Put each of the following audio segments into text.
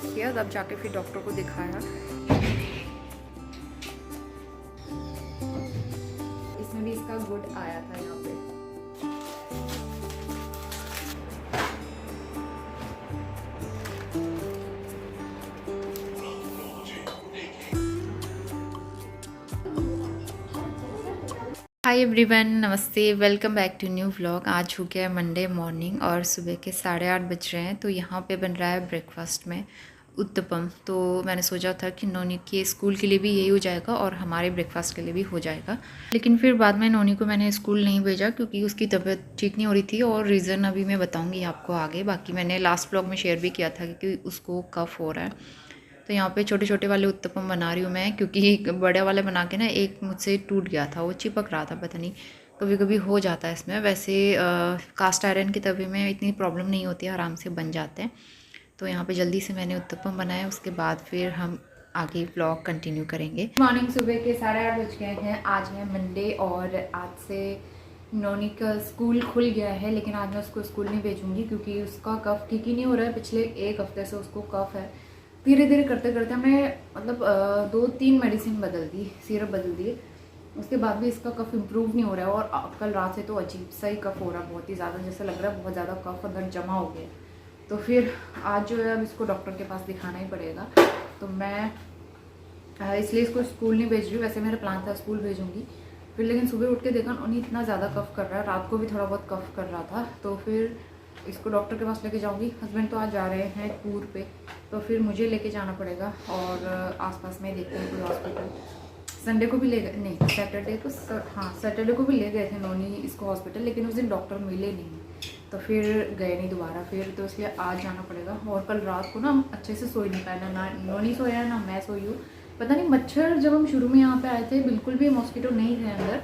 किया तब जाके फिर डॉक्टर को दिखाया। इसमें भी इसका गुड आया था यहाँ पे। हाय एवरीवन, नमस्ते, welcome back to new vlog. आज हो गया है मंडे मॉर्निंग और सुबह के 8:30 बज रहे हैं। तो यहाँ पे बन रहा है ब्रेकफास्ट में उत्तपम। तो मैंने सोचा था कि नोनी के स्कूल के लिए भी यही हो जाएगा और हमारे ब्रेकफास्ट के लिए भी हो जाएगा। लेकिन फिर बाद में नोनी को मैंने स्कूल नहीं भेजा क्योंकि उसकी तबीयत ठीक नहीं हो रही थी और रीज़न अभी मैं बताऊँगी आपको आगे। बाकी मैंने लास्ट व्लॉग में शेयर भी किया था कि उसको कफ़ हो रहा है। तो यहाँ पे छोटे छोटे वाले उत्तपम बना रही हूँ मैं, क्योंकि बड़े वाले बना के ना एक मुझसे टूट गया था, वो चिपक रहा था, पता नहीं कभी कभी हो जाता है इसमें। वैसे कास्ट आयरन के तवे में इतनी प्रॉब्लम नहीं होती है, आराम से बन जाते हैं। तो यहाँ पे जल्दी से मैंने उत्तपम बनाया, उसके बाद फिर हम आगे ब्लॉग कंटिन्यू करेंगे। मॉर्निंग सुबह के 8:30 बज गए हैं। आज है मंडे और आज से नोनी का स्कूल खुल गया है, लेकिन आज मैं उसको स्कूल नहीं भेजूँगी क्योंकि उसका कफ़ ठीक ही नहीं हो रहा है। पिछले एक हफ्ते से उसको कफ़ है। धीरे धीरे करते करते हमने मतलब 2-3 मेडिसिन बदल दी, सिरप बदल दिए, उसके बाद भी इसका कफ़ इम्प्रूव नहीं हो रहा है। और कल रात से तो अजीब सा ही कफ़ हो रहा है, बहुत ही ज़्यादा, जैसे लग रहा है बहुत ज़्यादा कफ़ अंदर जमा हो गया। तो फिर आज जो है अब इसको डॉक्टर के पास दिखाना ही पड़ेगा। तो मैं इसलिए इसको स्कूल नहीं भेज रही हूँ। वैसे मेरा प्लान था स्कूल भेजूँगी फिर, लेकिन सुबह उठ के देखा उन्हें इतना ज़्यादा कफ़ कर रहा है, रात को भी थोड़ा बहुत कफ़ कर रहा था। तो फिर इसको डॉक्टर के पास लेके जाऊंगी। हस्बैंड तो आज जा रहे हैं टूर पे, तो फिर मुझे लेके जाना पड़ेगा। और आसपास में देखते हैं कोई हॉस्पिटल। संडे को भी ले गए, नहीं सैटरडे को, हाँ सैटरडे को भी ले गए थे नोनी इसको हॉस्पिटल, लेकिन उस दिन डॉक्टर मिले नहीं, तो फिर गए नहीं दोबारा फिर। तो इसलिए आज जाना पड़ेगा। और कल रात को ना अच्छे से सोई नहीं पाया, ना नोनी सोया है ना मैं सोई हूँ। पता नहीं मच्छर, जब हम शुरू में यहाँ पे आए थे बिल्कुल भी मॉस्किटो नहीं थे अंदर,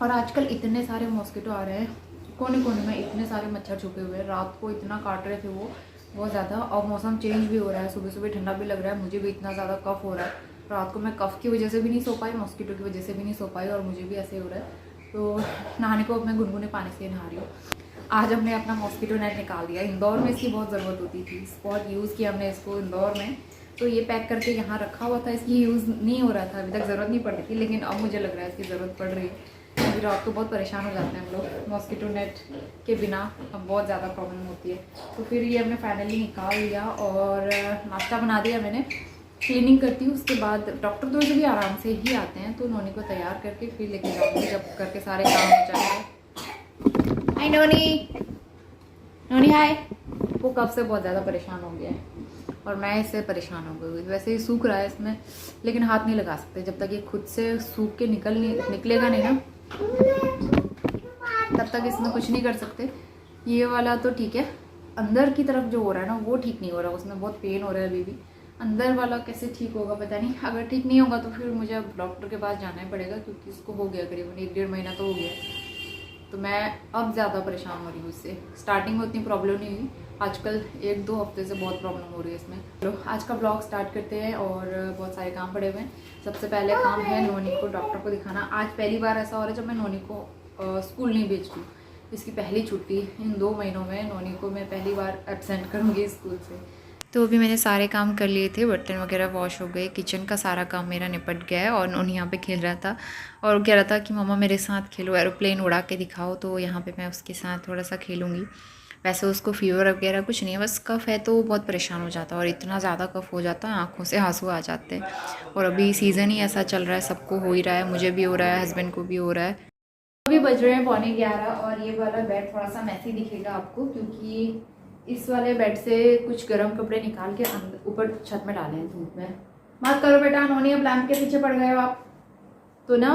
और आजकल इतने सारे मॉस्किटो आ रहे हैं कोने कोने में, इतने सारे मच्छर छुपे हुए हैं। रात को इतना काट रहे थे वो, बहुत ज़्यादा। और मौसम चेंज भी हो रहा है, सुबह सुबह ठंडा भी लग रहा है, मुझे भी इतना ज़्यादा कफ़ हो रहा है। रात को मैं कफ़ की वजह से भी नहीं सो पाई, मॉस्किटो की वजह से भी नहीं सो पाई, और मुझे भी ऐसे हो रहा है। तो नहाने को अब मैं गुनगुने पानी से नहा रही हूँ। आज हमने अपना मॉस्किटो नेट निकाल दिया। इंदौर में इसकी बहुत ज़रूरत होती थी, बहुत यूज़ किया हमने इसको इंदौर में। तो ये पैक करके यहाँ रखा हुआ था, इसकी यूज़ नहीं हो रहा था अभी तक, ज़रूरत नहीं पड़ रही थी, लेकिन अब मुझे लग रहा है इसकी ज़रूरत पड़ रही है। अभी रात को बहुत परेशान हो जाते हैं हम लोग मॉस्किटो नेट के बिना, अब बहुत ज़्यादा प्रॉब्लम होती है। तो फिर ये हमने फाइनली निकाल लिया और नाश्ता बना दिया मैंने, क्लीनिंग करती हूँ। उसके बाद डॉक्टर तो वैसे भी आराम से ही आते हैं, तो नोनी को तैयार करके फिर लेके जाऊँगी जब करके सारे काम हो जाएंगे। हाय नोनी, नोनी हाय। वो कब से बहुत ज़्यादा परेशान हो गया है और मैं इससे परेशान हो गई। वैसे ही सूख रहा है इसमें, लेकिन हाथ नहीं लगा सकते जब तक ये खुद से सूख के निकलेगा नहीं ना, तब तक इसमें कुछ नहीं कर सकते। ये वाला तो ठीक है, अंदर की तरफ जो हो रहा है ना वो ठीक नहीं हो रहा, उसमें बहुत पेन हो रहा है अभी भी। अंदर वाला कैसे ठीक होगा पता नहीं। अगर ठीक नहीं होगा तो फिर मुझे अब डॉक्टर के पास जाना ही पड़ेगा, क्योंकि इसको हो गया करीबन 1-1.5 महीना तो हो गया। तो मैं अब ज़्यादा परेशान हो रही हूँ इससे। स्टार्टिंग में उतनी प्रॉब्लम नहीं हुई, आजकल 1-2 हफ्ते से बहुत प्रॉब्लम हो रही है इसमें। चलो आज का ब्लॉग स्टार्ट करते हैं, और बहुत सारे काम पड़े हुए हैं। सबसे पहले काम है नोनी को डॉक्टर को दिखाना। आज पहली बार ऐसा हो रहा है जब मैं नोनी को स्कूल नहीं भेज रही। इसकी पहली छुट्टी इन 2 महीनों में, नोनी को मैं पहली बार एब्सेंट करूँगी स्कूल से। तो अभी मैंने सारे काम कर लिए थे, बर्तन वगैरह वॉश हो गए, किचन का सारा काम मेरा निपट गया है। और नोनी यहाँ पे खेल रहा था और कह रहा था कि मम्मा मेरे साथ खेलो, एरोप्लेन उड़ा के दिखाओ। तो यहाँ पे मैं उसके साथ थोड़ा सा खेलूँगी। वैसे उसको फीवर वगैरह कुछ नहीं है, बस कफ़ है तो बहुत परेशान हो जाता है, और इतना ज़्यादा कफ़ हो जाता है आँखों से आंसू आ जाते हैं। और अभी सीज़न ही ऐसा चल रहा है, सबको हो ही रहा है, मुझे भी हो रहा है, हस्बैंड को भी हो रहा है। अभी बज रहे हैं 11:15 और ये वाला बेड थोड़ा सा मैसी दिखेगा आपको, क्योंकि इस वाले बेड से कुछ गर्म कपड़े निकाल के ऊपर छत में डाले हैं धूप में। मत करो बेटा, नोनी अब लैंप के पीछे पड़ गए हो आप। तो ना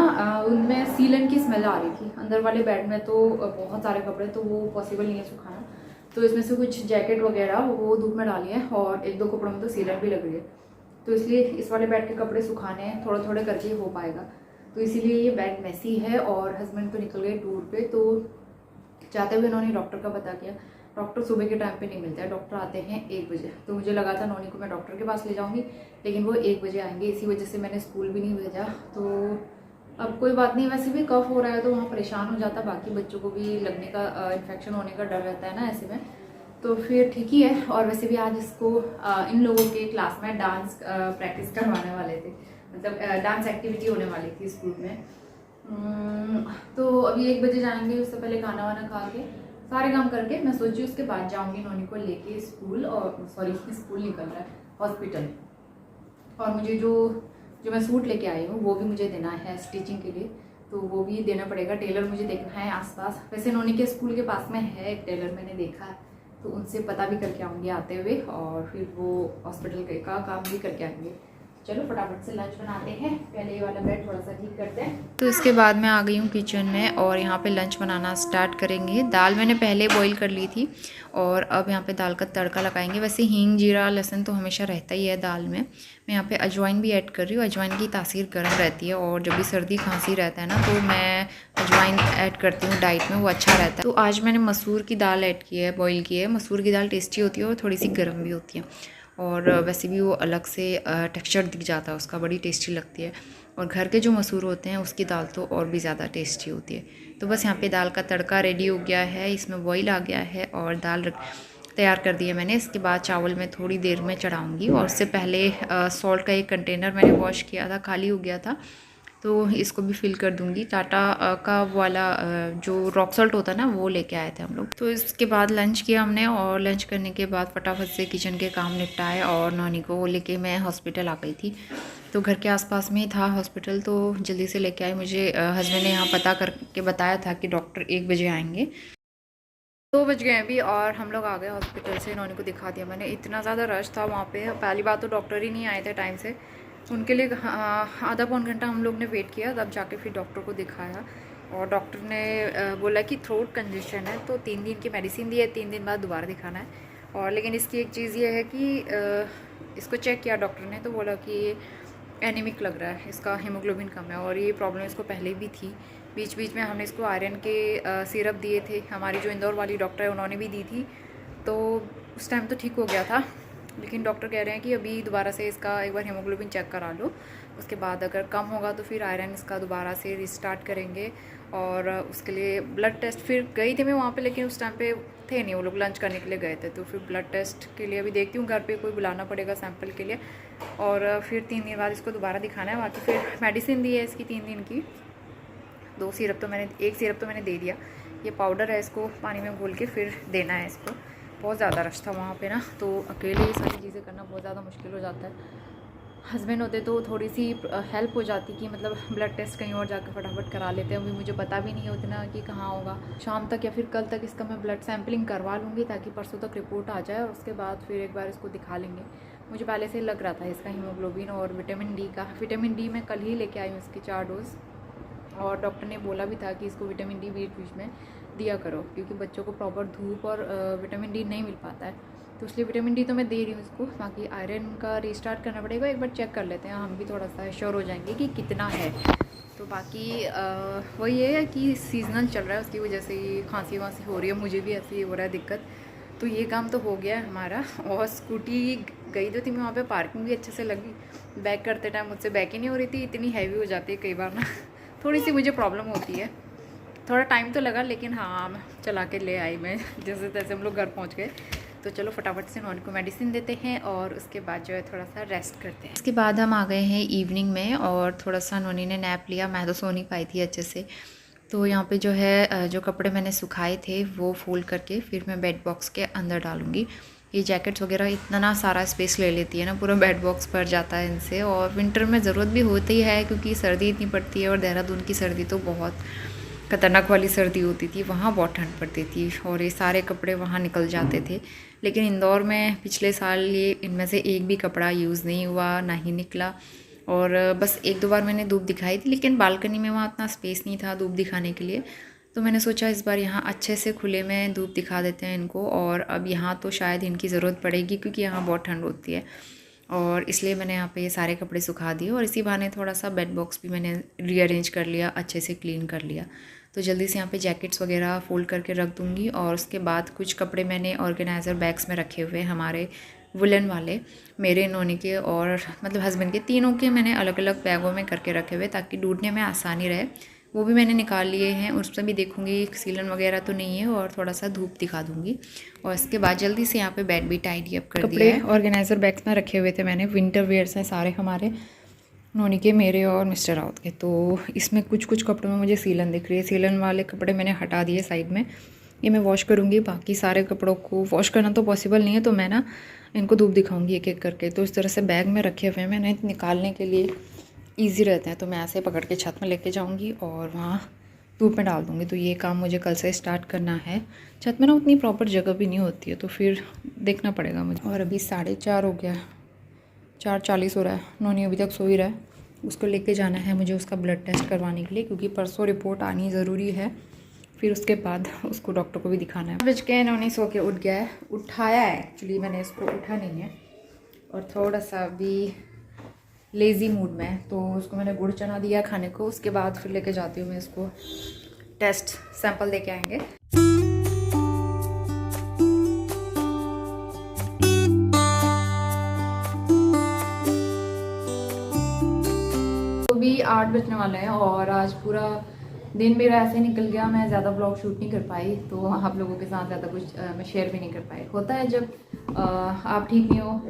उनमें सीलन की स्मेल आ रही थी अंदर वाले बेड में, तो बहुत सारे कपड़े, तो वो पॉसिबल नहीं है सुखाना। तो इसमें से कुछ जैकेट वगैरह वो धूप में डाली है, और 1-2 कपड़ों में तो सीलन भी लग रही है। तो इसलिए इस वाले बेड के कपड़े सुखाने हैं, थोड़ा थोड़े करके हो पाएगा। तो इसीलिए ये बेड मैसी है। और हस्बैंड तो निकल गए टूर पे, तो जाते हुए उन्होंने डॉक्टर का पता किया। डॉक्टर सुबह के टाइम पे नहीं मिलता है, डॉक्टर आते हैं 1 बजे। तो मुझे लगा था नोनी को मैं डॉक्टर के पास ले जाऊंगी, लेकिन वो 1 बजे आएंगे, इसी वजह से मैंने स्कूल भी नहीं भेजा। तो अब कोई बात नहीं, वैसे भी कफ हो रहा है तो वहाँ परेशान हो जाता, बाकी बच्चों को भी लगने का इन्फेक्शन होने का डर रहता है ना ऐसे में, तो फिर ठीक ही है। और वैसे भी आज इसको इन लोगों के क्लास में डांस प्रैक्टिस करवाने वाले थे, मतलब डांस एक्टिविटी होने वाली थी स्कूल में। तो अभी 1 बजे जाएंगे, उससे पहले खाना वाना खा के सारे काम करके मैं सोची उसके बाद जाऊंगी नोनी को लेके स्कूल, और सॉरी स्कूल निकल रहा है, हॉस्पिटल। और मुझे जो मैं सूट लेके आई हूँ वो भी मुझे देना है स्टिचिंग के लिए, तो वो भी देना पड़ेगा। टेलर मुझे देखना है आसपास, वैसे नोनी के स्कूल के पास में है एक टेलर, मैंने देखा है, तो उनसे पता भी करके आऊँगी आते हुए, और फिर वो हॉस्पिटल का काम भी करके आएंगे। चलो फटाफट से लंच बनाते हैं, पहले ये वाला बेड थोड़ा सा ठीक करते हैं। तो इसके बाद मैं आ गई हूँ किचन में, और यहाँ पे लंच बनाना स्टार्ट करेंगे। दाल मैंने पहले बॉईल कर ली थी, और अब यहाँ पे दाल का तड़का लगाएंगे। वैसे हींग, जीरा, लहसुन तो हमेशा रहता ही है दाल में। मैं यहाँ पे अजवाइन भी ऐड कर रही हूँ, अजवाइन की तासीर गर्म रहती है, और जब भी सर्दी खांसी रहता है ना तो मैं अजवाइन ऐड करती हूँ डाइट में, वो अच्छा रहता है। तो आज मैंने मसूर की दाल ऐड की है, बॉईल की है। मसूर की दाल टेस्टी होती है और थोड़ी सी गर्म भी होती है, और वैसे भी वो अलग से टेक्सचर दिख जाता है उसका, बड़ी टेस्टी लगती है। और घर के जो मसूर होते हैं उसकी दाल तो और भी ज़्यादा टेस्टी होती है। तो बस यहाँ पे दाल का तड़का रेडी हो गया है, इसमें बॉईल आ गया है, और दाल तैयार कर दिया मैंने। इसके बाद चावल मैं थोड़ी देर में चढ़ाऊँगी, और उससे पहले सॉल्ट का एक कंटेनर मैंने वॉश किया था, खाली हो गया था, तो इसको भी फिल कर दूंगी। टाटा का वाला जो रॉक सॉल्ट होता है ना, वो लेके आए थे हम लोग। तो इसके बाद लंच किया हमने, और लंच करने के बाद फटाफट से किचन के काम निपटाए, और नॉनी को लेके मैं हॉस्पिटल आ गई थी। तो घर के आसपास में ही था हॉस्पिटल, तो जल्दी से लेके आई। मुझे हस्बैंड ने यहाँ पता करके बताया था कि डॉक्टर 1 बजे आएंगे। 2 बज गए अभी, और हम लोग आ गए हॉस्पिटल से। नॉनी को दिखा दिया मैंने, इतना ज़्यादा रश था वहाँ पे। पहली बात तो डॉक्टर ही नहीं आए थे टाइम से, उनके लिए आधा पौन घंटा हम लोग ने वेट किया, तब जाके फिर डॉक्टर को दिखाया। और डॉक्टर ने बोला कि थ्रोट कंजेशन है, तो 3 दिन की मेडिसिन दी है, 3 दिन बाद दोबारा दिखाना है। और लेकिन इसकी एक चीज़ ये है कि इसको चेक किया डॉक्टर ने, तो बोला कि एनीमिक लग रहा है, इसका हीमोग्लोबिन कम है, और ये प्रॉब्लम इसको पहले भी थी। बीच बीच में हमने इसको आयरन के सिरप दिए थे, हमारी जो इंदौर वाली डॉक्टर है उन्होंने भी दी थी, तो उस टाइम तो ठीक हो गया था। लेकिन डॉक्टर कह रहे हैं कि अभी दोबारा से इसका एक बार हीमोग्लोबिन चेक करा लो, उसके बाद अगर कम होगा तो फिर आयरन इसका दोबारा से रिस्टार्ट करेंगे। और उसके लिए ब्लड टेस्ट, फिर गई थी मैं वहाँ पे, लेकिन उस टाइम पे थे नहीं वो लोग, लंच करने के लिए गए थे। तो फिर ब्लड टेस्ट के लिए अभी देखती हूँ, घर पे कोई बुलाना पड़ेगा सैंपल के लिए, और फिर 3 दिन बाद इसको दोबारा दिखाना है। बाकी फिर मेडिसिन दी है इसकी 3 दिन की, 2 सिरप तो मैंने, 1 सिरप तो मैंने दे दिया। ये पाउडर है, इसको पानी में घोल के फिर देना है इसको। बहुत ज़्यादा रश था वहाँ पे ना, तो अकेले ये सारी चीज़ें करना बहुत ज़्यादा मुश्किल हो जाता है। हस्बैंड होते तो थोड़ी सी हेल्प हो जाती कि मतलब ब्लड टेस्ट कहीं और जाकर फटाफट करा लेते हैं। अभी मुझे पता भी नहीं है उतना कि कहाँ होगा। शाम तक या फिर कल तक इसका मैं ब्लड सैम्पलिंग करवा लूँगी, ताकि परसों तक रिपोर्ट आ जाए, और उसके बाद फिर एक बार इसको दिखा लेंगे। मुझे पहले से लग रहा था इसका हीमोग्लोबिन और विटामिन डी का। विटामिन डी मैं कल ही लेके आई हूँ इसके 4 डोज, और डॉक्टर ने बोला भी था कि इसको विटामिन डी बीच बीच में दिया करो, क्योंकि बच्चों को प्रॉपर धूप और विटामिन डी नहीं मिल पाता है, तो इसलिए विटामिन डी तो मैं दे रही हूँ इसको। बाकी आयरन का रिस्टार्ट करना पड़ेगा, एक बार चेक कर लेते हैं, हम भी थोड़ा सा श्योर हो जाएंगे कि कितना है। तो बाकी वही है कि सीजनल चल रहा है, उसकी वजह से ही खांसी वांसी हो रही है, मुझे भी ऐसे ही हो रहा है दिक्कत। तो ये काम तो हो गया है हमारा। और स्कूटी गई तो थी मैं वहाँ पे, पार्किंग भी अच्छे से लगी, बैक करते टाइम मुझसे बैक ही नहीं हो रही थी, इतनी हैवी हो जाती है कई बार ना थोड़ी सी मुझे प्रॉब्लम होती है। थोड़ा टाइम तो लगा, लेकिन हाँ मैं चला के ले आई मैं जैसे तैसे हम लोग घर पहुँच गए। तो चलो फटाफट से नॉन को मेडिसिन देते हैं, और उसके बाद जो है थोड़ा सा रेस्ट करते हैं। उसके बाद हम आ गए हैं इवनिंग में, और थोड़ा सा नोनी ने नैप लिया, मैं तो सो नहीं पाई थी अच्छे से। तो यहाँ पे जो है जो कपड़े मैंने सुखाए थे वो फोल्ड करके फिर मैं बेड बॉक्स के अंदर डालूँगी। ये जैकेट्स वगैरह इतना ना सारा स्पेस ले लेती है ना, पूरा बेड बॉक्स भर जाता है इनसे, और विंटर में ज़रूरत भी होती है क्योंकि सर्दी इतनी पड़ती है, और देहरादून की सर्दी तो बहुत खतरनाक वाली सर्दी होती थी, वहाँ बहुत ठंड पड़ती थी, और ये सारे कपड़े वहाँ निकल जाते थे। लेकिन इंदौर में पिछले साल ये इनमें से एक भी कपड़ा यूज़ नहीं हुआ, ना ही निकला, और बस 1-2 बार मैंने धूप दिखाई थी, लेकिन बालकनी में वहाँ इतना स्पेस नहीं था धूप दिखाने के लिए, तो मैंने सोचा इस बार यहाँ अच्छे से खुले में धूप दिखा देते हैं इनको। और अब यहाँ तो शायद इनकी ज़रूरत पड़ेगी, क्योंकि यहाँ बहुत ठंड होती है, और इसलिए मैंने यहाँ पे ये सारे कपड़े सुखा दिए, और इसी बहाने थोड़ा सा बेड बॉक्स भी मैंने रीअरेंज कर लिया, अच्छे से क्लीन कर लिया। तो जल्दी से यहाँ पे जैकेट्स वगैरह फ़ोल्ड करके रख दूँगी, और उसके बाद कुछ कपड़े मैंने ऑर्गेनाइज़र बैग्स में रखे हुए हमारे वुलन वाले, मेरे, नोनी के और मतलब हस्बैंड के, तीनों के मैंने अलग अलग बैगों में करके रखे हुए ताकि ढूंढने में आसानी रहे। वो भी मैंने निकाल लिए हैं, उस पर भी देखूंगी सीलन वगैरह तो नहीं है और थोड़ा सा धूप दिखा दूंगी। और इसके बाद जल्दी से यहाँ पे बेड भी टाइडी अप कर दिया है। ऑर्गेनाइज़र बैग्स में रखे हुए थे मैंने, विंटर वेयर्स हैं सारे हमारे, नोनी के, मेरे और मिस्टर राउत के। तो इसमें कुछ कुछ कपड़ों में मुझे सीलन दिख रही है, सीलन वाले कपड़े मैंने हटा दिए साइड में, ये मैं वॉश करूँगी। बाकी सारे कपड़ों को वॉश करना तो पॉसिबल नहीं है, तो मैं ना इनको धूप दिखाऊंगी एक एक करके। तो इस तरह से बैग में रखे हुए हैं मैंने, निकालने के लिए ईजी रहते हैं। तो मैं ऐसे पकड़ के छत में लेके जाऊंगी और वहाँ धूप में डाल दूँगी। तो ये काम मुझे कल से स्टार्ट करना है। छत में ना उतनी प्रॉपर जगह भी नहीं होती है, तो फिर देखना पड़ेगा मुझे। और अभी 4:30 हो गया, 4:40 हो रहा है, नोनी अभी तक सो ही रहा है। उसको लेके जाना है मुझे उसका ब्लड टेस्ट करवाने के लिए, क्योंकि परसों रिपोर्ट आनी ज़रूरी है। फिर उसके बाद उसको डॉक्टर को भी दिखाना है। बज के नोनी सो के उठ गया है, उठाया है एक्चुअली मैंने, इसको उठा नहीं है और थोड़ा सा भी लेज़ी मूड में है, तो उसको मैंने गुड़ चना दिया खाने को। उसके बाद फिर लेके जाती हूँ मैं इसको, टेस्ट सैंपल दे के आएंगे। तो भी 8 बजने वाले हैं और आज पूरा दिन मेरा ऐसे निकल गया, मैं ज़्यादा ब्लॉग शूट नहीं कर पाई, तो आप लोगों के साथ ज़्यादा कुछ मैं शेयर भी नहीं कर पाई। होता है जब आप ठीक नहीं हो,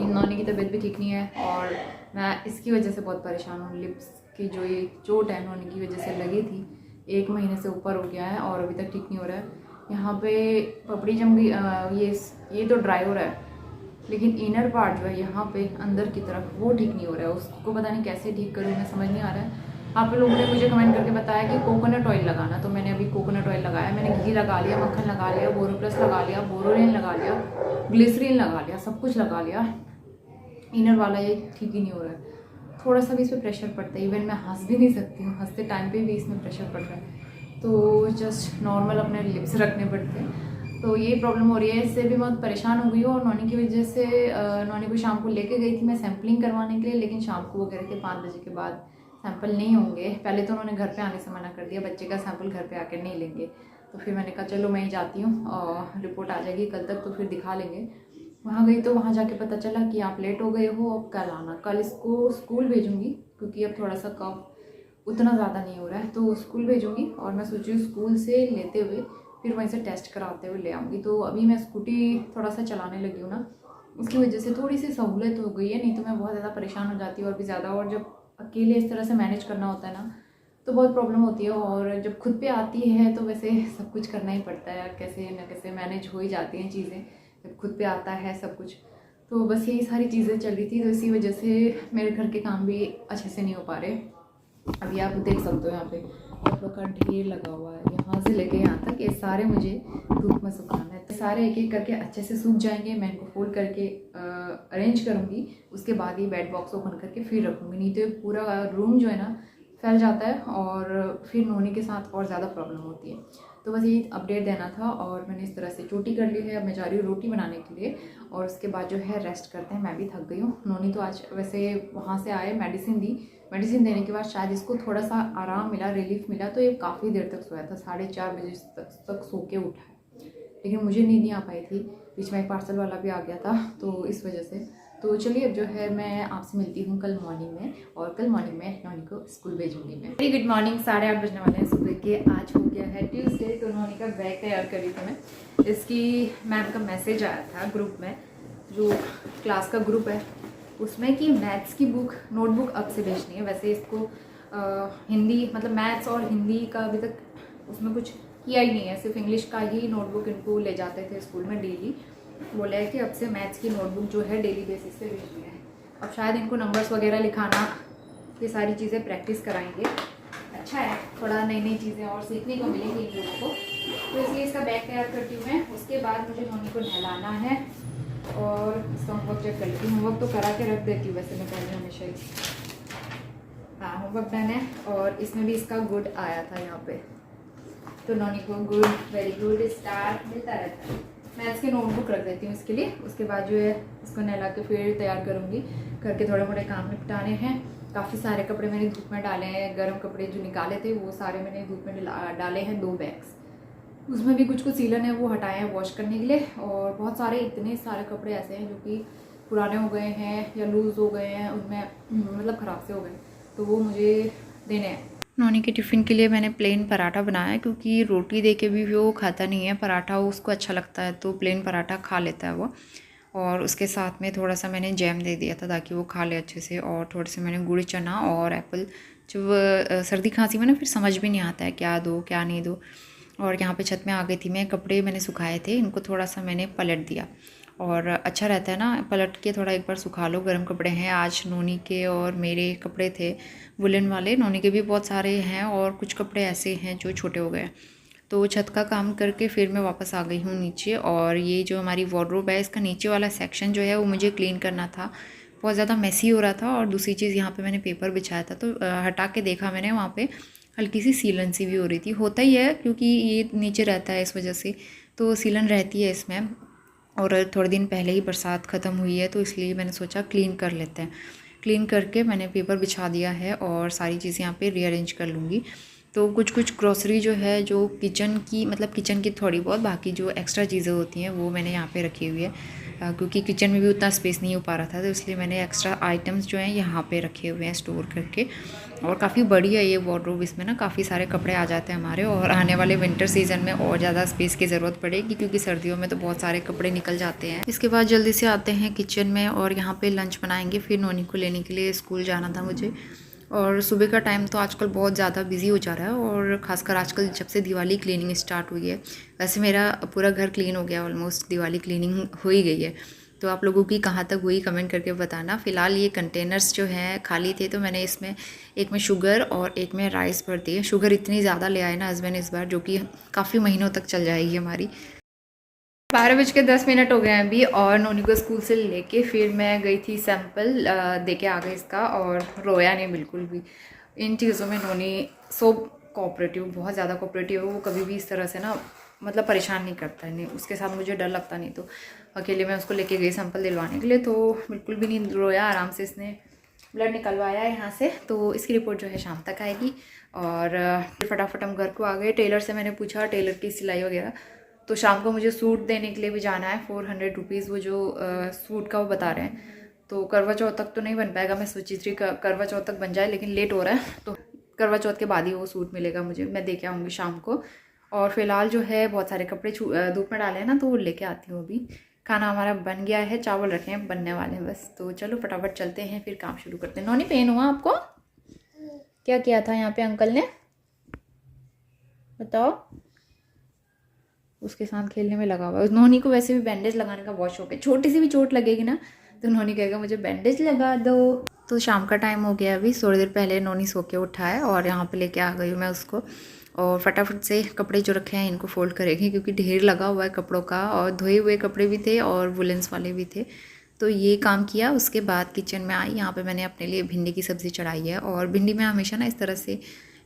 नॉनी की तबीयत भी ठीक नहीं है और मैं इसकी वजह से बहुत परेशान हूँ। लिप्स की जो ये चोट है नॉनी की वजह से लगी थी, 1 महीने से ऊपर हो गया है और अभी तक ठीक नहीं हो रहा है। यहाँ पे पपड़ी जम गई, ये तो ड्राई हो रहा है, लेकिन इनर पार्ट जो है यहाँ पे अंदर की तरफ वो ठीक नहीं हो रहा है। उसको पता नहीं कैसे ठीक करूँ, मैं समझ नहीं आ रहा है। आप लोगों ने मुझे कमेंट करके बताया कि कोकोनट ऑयल लगाना, तो मैंने अभी कोकोनट ऑयल लगाया, मैंने घी लगा लिया, मक्खन लगा लिया, बोरोप्लस लगा लिया, बोरोलिन लगा लिया, ग्लिसरीन लगा लिया, सब कुछ लगा लिया। इनर वाला ये ठीक ही नहीं हो रहा है, थोड़ा सा भी इस पर प्रेशर पड़ता है। इवन मैं हंस भी नहीं सकती हूँ, हंसते टाइम पे भी इसमें प्रेशर पड़ रहा है, तो जस्ट नॉर्मल अपने लिप्स रखने पड़ते हैं। तो ये प्रॉब्लम हो रही है, इससे भी बहुत परेशान हो गई हूँ। और नॉनी की वजह से नॉनी को शाम को लेके गई थी मैं सैम्पलिंग करवाने के लिए, लेकिन शाम को वो कह रहे थे 5 बजे के बाद सैंपल नहीं होंगे। पहले तो उन्होंने घर पे आने से मना कर दिया, बच्चे का सैंपल घर पे आकर नहीं लेंगे। तो फिर मैंने कहा चलो मैं ही जाती हूँ और रिपोर्ट आ जाएगी कल तक, तो फिर दिखा लेंगे। वहाँ गई तो वहाँ जाके पता चला कि आप लेट हो गए हो, अब कल आना। कल इसको स्कूल भेजूँगी क्योंकि अब थोड़ा सा कफ उतना ज़्यादा नहीं हो रहा है, तो स्कूल भेजूँगी। और मैं सोच रही हूँ स्कूल से लेते हुए फिर वहीं से टेस्ट कराते हुए ले आऊँगी। तो अभी मैं स्कूटी थोड़ा सा चलाने लगी हूँ ना, उसकी वजह से थोड़ी सी सहूलत हो गई है, नहीं तो मैं बहुत ज़्यादा परेशान हो जाती हूँ और भी ज़्यादा। और जब अकेले इस तरह से मैनेज करना होता है ना, तो बहुत प्रॉब्लम होती है। और जब खुद पे आती है तो वैसे सब कुछ करना ही पड़ता है, कैसे न कैसे मैनेज हो ही जाती हैं चीज़ें जब खुद पे आता है सब कुछ। तो बस यही सारी चीज़ें चल रही थी, तो इसी वजह से मेरे घर के काम भी अच्छे से नहीं हो पा रहे। अभी आप देख सकते हो यहाँ पे कपड़ों का ढेर लगा हुआ है, यहाँ से लेके यहाँ तक, ये सारे मुझे धूप में सुखाना है। तो सारे एक एक करके अच्छे से सूख जाएंगे, मैं इनको फोल्ड करके अरेंज करूँगी। उसके बाद ये बेड बॉक्स ओपन करके फिर रखूँगी, नहीं तो पूरा रूम जो है ना फैल जाता है और फिर नोनी के साथ और ज़्यादा प्रॉब्लम होती है। तो बस ये अपडेट देना था। और मैंने इस तरह से चोटी कर ली है, अब मैं जा रही हूँ रोटी बनाने के लिए और उसके बाद जो है रेस्ट करते हैं। मैं भी थक गई हूँ। नोनी तो आज वैसे वहाँ से आए, मेडिसिन दी, मेडिसिन देने के बाद शायद इसको थोड़ा सा आराम मिला, रिलीफ मिला, तो ये काफ़ी देर तक सोया था, 4:30 बजे तक सो के उठा है। लेकिन मुझे नींद नहीं आ पाई थी, बीच में एक पार्सल वाला भी आ गया था, तो इस वजह से। तो चलिए अब जो है मैं आपसे मिलती हूँ कल मॉर्निंग में, और कल मॉर्निंग में नॉनी को स्कूल भेजूंगी मैं। वेरी गुड मॉर्निंग, 8:30 बजने वाले हैं सुबह के। आज हो गया है ट्यूसडे, तो नॉनी का बैग तैयार करी थी मैं। इसकी मैम का मैसेज आया था ग्रुप में, जो क्लास का ग्रुप है उसमें, कि मैथ्स की बुक, नोटबुक अब से भेजनी है। वैसे इसको हिंदी, मतलब मैथ्स और हिंदी का अभी तक उसमें कुछ किया ही नहीं है, सिर्फ इंग्लिश का ही नोटबुक इनको ले जाते थे स्कूल में डेली। बोला है कि अब से मैथ्स की नोटबुक जो है डेली बेसिस पे भेजनी है। अब शायद इनको नंबर्स वगैरह लिखाना, ये सारी चीज़ें प्रैक्टिस कराएंगे। अच्छा है, थोड़ा नई नई चीज़ें और सीखने को मिलेंगी इन लोगों को। तो इसलिए इसका बैग तैयार करती हूँ मैं। उसके बाद मुझे नोनी को नहलाना है और इसका होमवर्क चेक कर लेती हूँ। होमवर्क तो करा के रख देती हूँ वैसे मैं पहले हमेशा ही। हाँ, होमवर्क डन है। और इसमें भी इसका गुड आया था यहाँ पे, तो नोनी को गुड, वेरी गुड स्टार मिलता रहता है। मैं इसकी नोटबुक रख देती हूँ इसके लिए। उसके बाद जो है इसको नहला के फिर तैयार करूँगी, करके थोड़े मोटे काम निपटाने हैं। काफ़ी सारे कपड़े मैंने धूप में डाले हैं, गर्म कपड़े जो निकाले थे वो सारे मैंने धूप में डाले हैं, 2 बैग्स। उसमें भी कुछ सीलन है वो हटाए हैं वॉश करने के लिए, और बहुत सारे इतने सारे कपड़े ऐसे हैं जो कि पुराने हो गए हैं या लूज़ हो गए हैं, उनमें मतलब ख़राब से हो गए, तो वो मुझे देने हैं। नोनी के टिफ़िन के लिए मैंने प्लेन पराठा बनाया, क्योंकि रोटी दे के भी वो खाता नहीं है, पराठा उसको अच्छा लगता है तो प्लेन पराठा खा लेता है वो। और उसके साथ में थोड़ा सा मैंने जैम दे दिया था ताकि वो खा ले अच्छे से, और थोड़े से मैंने गुड़ चना और एप्पल। जब सर्दी खांसी में ना फिर समझ भी नहीं आता है क्या दो क्या नहीं दो। और यहाँ पे छत में आ गई थी मैं, कपड़े मैंने सुखाए थे, इनको थोड़ा सा मैंने पलट दिया, और अच्छा रहता है ना पलट के थोड़ा एक बार सुखा लो, गर्म कपड़े हैं। आज नोनी के और मेरे कपड़े थे वुलन वाले, नोनी के भी बहुत सारे हैं और कुछ कपड़े ऐसे हैं जो छोटे हो गए। तो छत का काम करके फिर मैं वापस आ गई हूँ नीचे, और ये जो हमारी वार्डरोब है इसका नीचे वाला सेक्शन जो है वो मुझे क्लीन करना था, बहुत ज़्यादा मेसी हो रहा था। और दूसरी चीज़ यहाँ पे मैंने पेपर बिछाया था, तो हटा के देखा मैंने, वहाँ पे हल्की सी सीलन सी भी हो रही थी, होता ही है क्योंकि ये नीचे रहता है इस वजह से, तो सीलन रहती है इसमें। और थोड़े दिन पहले ही बरसात ख़त्म हुई है तो इसलिए मैंने सोचा क्लीन कर लेते हैं। क्लीन करके मैंने पेपर बिछा दिया है और सारी चीज़ें यहाँ पे रीअरेंज कर लूँगी। तो कुछ कुछ ग्रॉसरी जो है जो किचन की, मतलब किचन की थोड़ी बहुत, बाकी जो एक्स्ट्रा चीज़ें होती हैं वो मैंने यहाँ पे रखी हुई है, क्योंकि किचन में भी उतना स्पेस नहीं हो पा रहा था, तो इसलिए मैंने एक्स्ट्रा आइटम्स जो हैं यहाँ पे रखे हुए हैं स्टोर करके। और काफ़ी बड़ी है ये वार्डरोब, इसमें ना काफ़ी सारे कपड़े आ जाते हैं हमारे, और आने वाले विंटर सीज़न में और ज़्यादा स्पेस की ज़रूरत पड़ेगी, क्योंकि सर्दियों में तो बहुत सारे कपड़े निकल जाते हैं। इसके बाद जल्दी से आते हैं किचन में, और यहाँ पे लंच बनाएंगे, फिर नोनी को लेने के लिए स्कूल जाना था मुझे। और सुबह का टाइम तो आजकल बहुत ज़्यादा बिजी हो जा रहा है, और ख़ासकर आजकल जब से दिवाली क्लीनिंग स्टार्ट हुई है, वैसे मेरा पूरा घर क्लीन हो गया, ऑलमोस्ट दिवाली क्लीनिंग हो ही गई है। तो आप लोगों की कहाँ तक हुई कमेंट करके बताना। फ़िलहाल ये कंटेनर्स जो हैं खाली थे, तो मैंने इसमें एक में शुगर और एक में राइस भर दिए। शुगर इतनी ज़्यादा ले आए ना हस्बैंड इस बार, जो कि काफ़ी महीनों तक चल जाएगी हमारी। 12:10 हो गए हैं अभी, और नोनी को स्कूल से लेके फिर मैं गई थी सैंपल दे के आ गई इसका, और रोया नहीं बिल्कुल भी। इन चीज़ों में नोनी सो कोऑपरेटिव, बहुत ज़्यादा कोऑपरेटिव है वो, कभी भी इस तरह से ना मतलब परेशान नहीं करता है, नहीं उसके साथ मुझे डर लगता नहीं। तो अकेले मैं उसको लेके गई सैंपल दिलवाने के लिए, तो बिल्कुल भी नहीं रोया, आराम से इसने ब्लड निकलवाया है यहाँ से। तो इसकी रिपोर्ट जो है शाम तक आएगी। और फटाफट हम घर को आ गए। टेलर से मैंने पूछा टेलर की सिलाई वगैरह, तो शाम को मुझे सूट देने के लिए भी जाना है, 400 रुपीज़ वो जो सूट का वो बता रहे हैं। तो करवा चौथ तक तो नहीं बन पाएगा, मैं सोची थी करवा चौथ तक बन जाए, लेकिन लेट हो रहा है, तो करवा चौथ के बाद ही वो सूट मिलेगा मुझे, मैं दे के आऊँगी शाम को। और फिलहाल जो है बहुत सारे कपड़े धूप में डाले हैं ना, तो वो लेके आती हूँ अभी। खाना हमारा बन गया है, चावल रखे हैं, बनने वाले हैं बस। तो चलो फटाफट चलते हैं, फिर काम शुरू करते हैं। नोनी पेन हुआ आपको? क्या किया था यहाँ पे अंकल ने, बताओ? उसके साथ खेलने में लगा हुआ है। नोनी को वैसे भी बैंडेज लगाने का बहुत शौक है, छोटी सी भी चोट लगेगी ना तो नोनी कहेगा मुझे बैंडेज लगा दो। तो शाम का टाइम हो गया, अभी थोड़ी देर पहले नोनी सो के उठा है, और यहाँ पे लेके आ गई हूँ मैं उसको। और फटाफट से कपड़े जो रखे हैं इनको फोल्ड करेंगे, क्योंकि ढेर लगा हुआ है कपड़ों का, और धोए हुए कपड़े भी थे और वुलेंस वाले भी थे। तो ये काम किया, उसके बाद किचन में आई। यहाँ पे मैंने अपने लिए भिंडी की सब्ज़ी चढ़ाई है, और भिंडी मैं हमेशा ना इस तरह से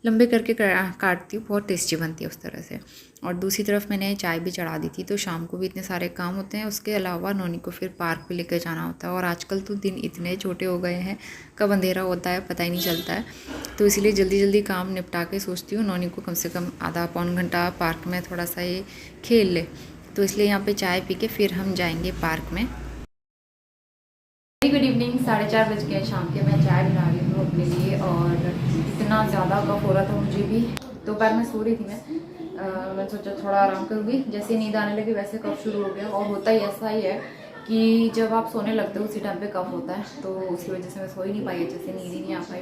लंबे करके काटती हूँ, बहुत टेस्टी बनती है उस तरह से। और दूसरी तरफ मैंने चाय भी चढ़ा दी थी। तो शाम को भी इतने सारे काम होते हैं, उसके अलावा नोनी को फिर पार्क पे लेकर जाना होता है, और आजकल तो दिन इतने छोटे हो गए हैं, कब अंधेरा होता है पता ही नहीं चलता है। तो इसीलिए जल्दी जल्दी काम निपटा के सोचती हूँ नोनी को कम से कम आधा पौन घंटा पार्क में थोड़ा सा ये खेल ले। तो इसलिए यहाँ पर चाय पी के फिर हम जाएँगे पार्क में। गुड इवनिंग, 4:30 बज गए शाम के। मैं चाय बना रही हूँ अपने लिए, और इतना ज़्यादा कफ हो रहा था मुझे भी। दोपहर में सो रही थी मैं सोचा थोड़ा आराम करूँगी, जैसे नींद आने लगी वैसे कफ शुरू हो गया। और होता ही ऐसा ही है कि जब आप सोने लगते हो उसी टाइम पे कफ होता है, तो उसी वजह से मैं सो ही नहीं पाई अच्छे से, नींद ही नहीं आ पाई।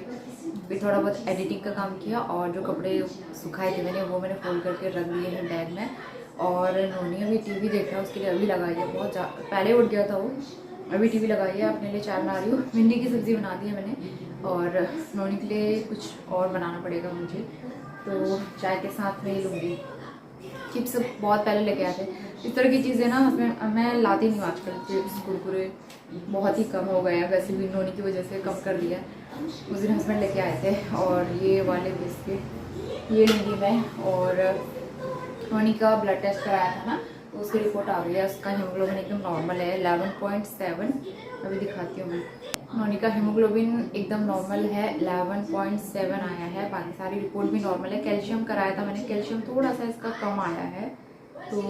फिर थोड़ा बहुत एडिटिंग का काम किया, और जो कपड़े सुखाए थे मैंने वो मैंने फोल्ड करके रख दिए हैं बैग में। और नोनी अभी टीवी देख रहा है, उसके लिए अभी लगाई है, बहुत पहले उठ गया था वो, अभी टीवी लगाई है। अपने लिए चाय बना रही हूँ, भिंडी की सब्ज़ी बना दी है मैंने, और नोनी के लिए कुछ और बनाना पड़ेगा मुझे, तो चाय के साथ में ही लूँगी। चिप्स बहुत पहले लेके आए थे, इस तरह की चीज़ें ना मैं लाती नहीं हूँ आजकल। चिप्स कुरकुरे बहुत ही कम हो गए हैं, वैसे भी नोनी की वजह से कम कर दिया। उस दिन हस्बैंड लेके आए थे, और ये वाले बिस्किट ये लूँगी मैं। और नोनी का ब्लड टेस्ट कराया था ना, तो उसकी रिपोर्ट आ गई है, उसका हीमोग्लोबिन एकदम नॉर्मल है, 11.7। अभी दिखाती हूँ मैं। नोनी का हीमोग्लोबिन एकदम नॉर्मल है, 11.7 आया है, बाकी सारी रिपोर्ट भी नॉर्मल है। कैल्शियम कराया था मैंने, कैल्शियम थोड़ा सा इसका कम आया है, तो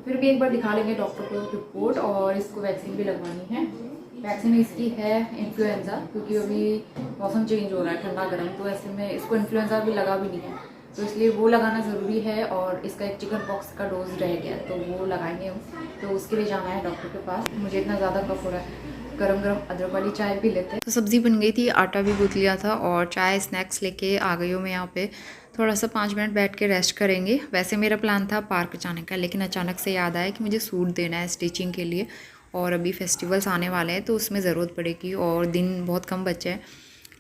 फिर भी एक बार दिखा लेंगे डॉक्टर को रिपोर्ट। और इसको वैक्सीन भी लगवानी है। वैक्सीन इसकी है इन्फ्लुएंज़ा, क्योंकि अभी मौसम चेंज हो रहा है ठंडा गर्म, तो ऐसे में इसको इन्फ्लुएंज़ा भी लगा भी नहीं है, तो इसलिए वो लगाना ज़रूरी है। और इसका एक चिकन पॉक्स का डोज रह गया, तो वो लगाएंगे हम, तो उसके लिए जाना है डॉक्टर के पास। मुझे इतना ज़्यादा कफ हो रहा है, गरम गरम अदरक वाली चाय पी लेते हैं। तो सब्ज़ी बन गई थी, आटा भी गूँथ लिया था और चाय स्नैक्स लेके आ गई हूँ मैं यहाँ पे। थोड़ा सा 5 मिनट बैठ के रेस्ट करेंगे। वैसे मेरा प्लान था पार्क जाने का, लेकिन अचानक से याद आया कि मुझे सूट देना है स्टिचिंग के लिए, और अभी फेस्टिवल्स आने वाले हैं तो उसमें ज़रूरत पड़ेगी और दिन बहुत कम बचे हैं।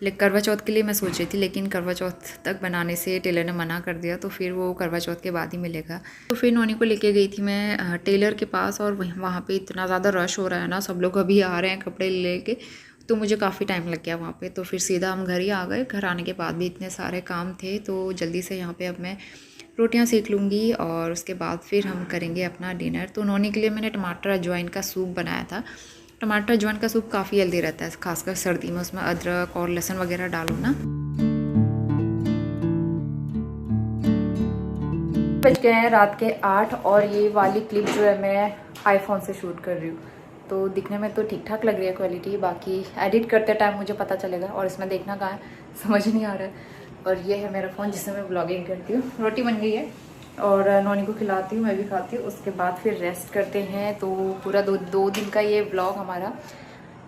लेकिन करवा चौथ के लिए मैं सोच रही थी, लेकिन करवा चौथ तक बनाने से टेलर ने मना कर दिया, तो फिर वो करवा चौथ के बाद ही मिलेगा। तो फिर नोनी को लेके गई थी मैं टेलर के पास, और वहाँ पे इतना ज़्यादा रश हो रहा है ना, सब लोग अभी आ रहे हैं कपड़े लेके, तो मुझे काफ़ी टाइम लग गया वहाँ पे। तो फिर सीधा हम घर ही आ गए। घर आने के बाद भी इतने सारे काम थे, तो जल्दी से यहाँ पे अब मैं रोटियाँ सेक लूँगी और उसके बाद फिर हम करेंगे अपना डिनर। तो नोनी के लिए मैंने टमाटर अजवाइन का सूप बनाया था। टमाटर अजवाइन का सूप काफ़ी हेल्दी रहता है, खासकर सर्दी में। उसमें अदरक और लहसुन वगैरह डालो ना। बज गए हैं रात के 8, और ये वाली क्लिप जो है मैं आईफोन से शूट कर रही हूँ, तो दिखने में तो ठीक ठाक लग रही है क्वालिटी, बाकी एडिट करते टाइम मुझे पता चलेगा। और इसमें देखना कहाँ है समझ नहीं आ रहा है। और ये है मेरा फ़ोन जिससे मैं ब्लॉगिंग करती हूँ। रोटी बन गई है और नोनी को खिलाती हूँ, मैं भी खाती हूँ, उसके बाद फिर रेस्ट करते हैं। तो पूरा दो दिन का ये ब्लॉग हमारा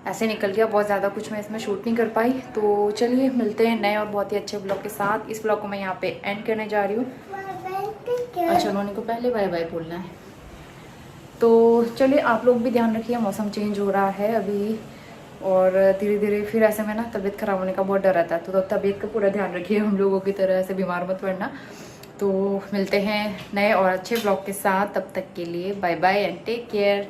ऐसे निकल गया। बहुत ज़्यादा कुछ मैं इसमें शूट नहीं कर पाई। तो चलिए मिलते हैं नए और बहुत ही अच्छे ब्लॉग के साथ। इस ब्लॉग को मैं यहाँ पे एंड करने जा रही हूँ। अच्छा, नोनी को पहले बाय बाय बोलना है। तो चलिए, आप लोग भी ध्यान रखिए, मौसम चेंज हो रहा है अभी, और धीरे धीरे फिर ऐसे में ना तबीयत ख़राब होने का बहुत डर रहता है। तो तबीयत का पूरा ध्यान रखिए, हम लोगों की तरह ऐसे बीमार मत पड़ना। तो मिलते हैं नए और अच्छे ब्लॉग के साथ, तब तक के लिए bye bye and take care.